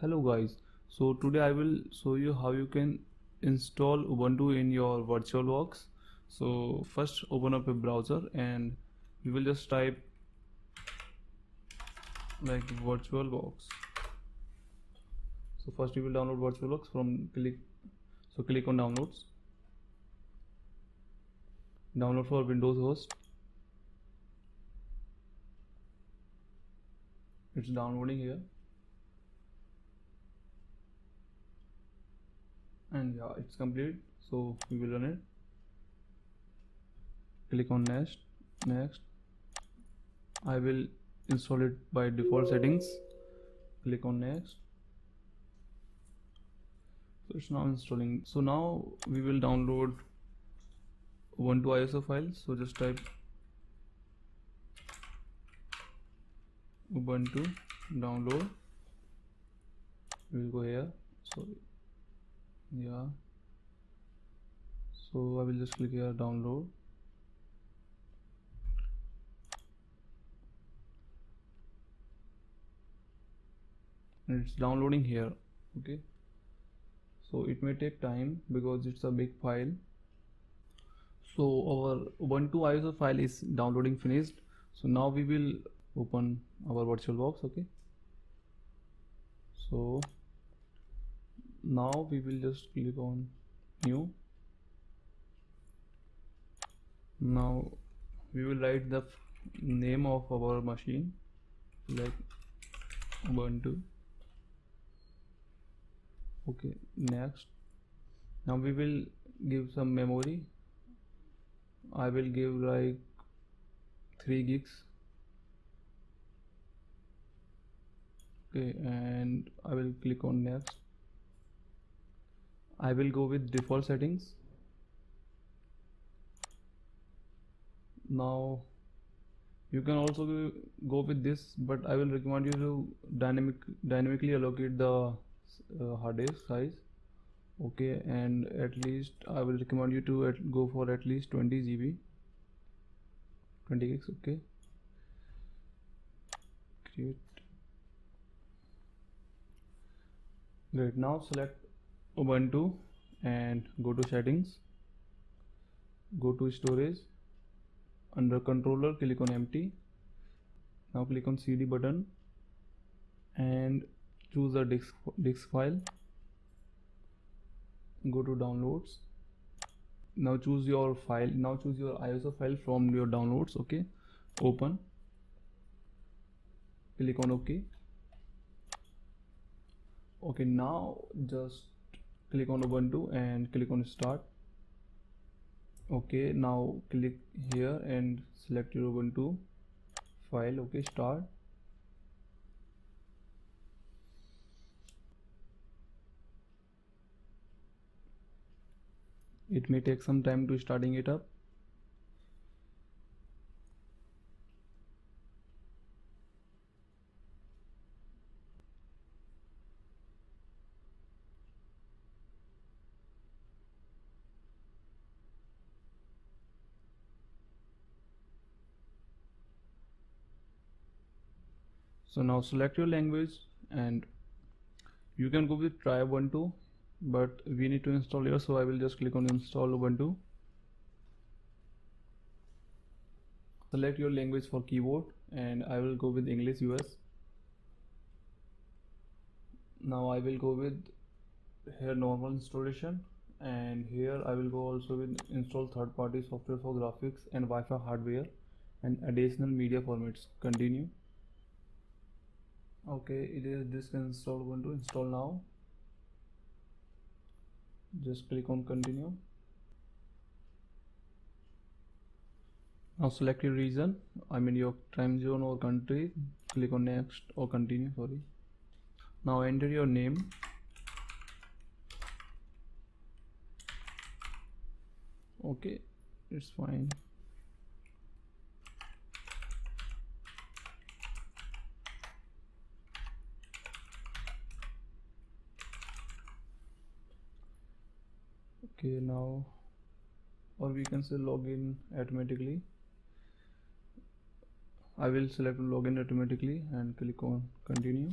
Hello guys, so today I will show you how you can install Ubuntu in your VirtualBox. So first open up a browser and we will just type like VirtualBox. So first we will download VirtualBox from click on downloads. Download for Windows host. It's downloading here. And yeah, it's complete, so we will run it. Click on next. I will install it by default settings. Click on next. So it's now installing. So now we will download Ubuntu ISO file. So just type Ubuntu download. We will go here. Sorry. Yeah. So I will just click here download. And it's downloading here. Okay. So it may take time because it's a big file. So our Ubuntu ISO file is downloading finished. So now we will open our VirtualBox. Okay. So now we will just click on new. Now we will write the name of our machine like Ubuntu. Okay, next. Now we will give some memory. I will give like 3 gigs. Okay, and I will click on next. I will go with default settings. Now you can also go with this, but I will recommend you to dynamically allocate the hard disk size. Okay, and at least I will recommend you to go for at least 20 GB, 20 gigs. Okay, create. Great. Now select Ubuntu and go to settings, go to storage. Under controller click on empty. Now click on CD button and choose the disk file. Go to downloads. Now choose your file. Now choose your ISO file from your downloads. Okay, open. Click on OK. Okay, now just click on Ubuntu and click on start. Okay, now click here and select your Ubuntu file. Okay, start. It may take some time to starting it up. So now select your language and you can go with try Ubuntu, but we need to install here, so I will just click on install Ubuntu. Select your language for keyboard and I will go with English US. Now I will go with here normal installation, and here I will go also with install third-party software for graphics and Wi-Fi hardware and additional media formats. Continue. Okay, it is disk install Ubuntu. Install now. Just click on continue. Now select your region, I mean your time zone or country. Click on next or continue. Sorry. Now enter your name. Okay, it's fine. Okay, now, or we can say login automatically. I will select login automatically and click on continue.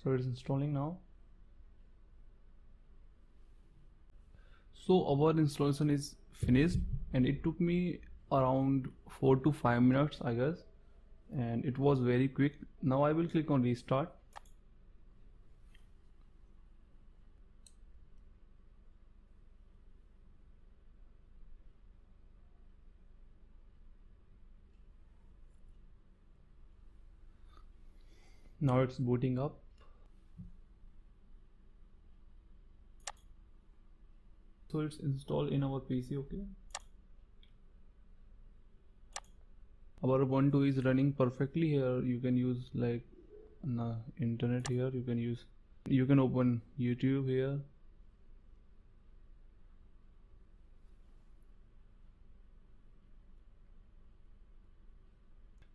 So it's installing now. So our installation is finished, and it took me around 4 to 5 minutes, I guess, and it was very quick. Now I will click on restart. Now it's booting up. So it's installed in our PC. Okay, our Ubuntu is running perfectly here. You can use like internet here. You can open YouTube here.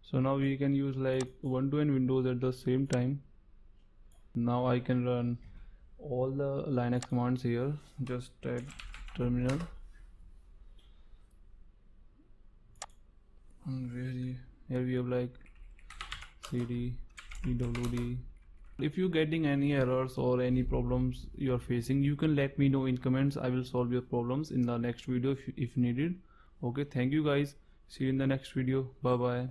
So now we can use like Ubuntu and Windows at the same time. Now I can run all the Linux commands here. Just type terminal, and here we have like cd ewd. If you're getting any errors or any problems you are facing, you can let me know in comments. I will solve your problems in the next video if needed. Okay, thank you guys. See you in the next video. Bye bye.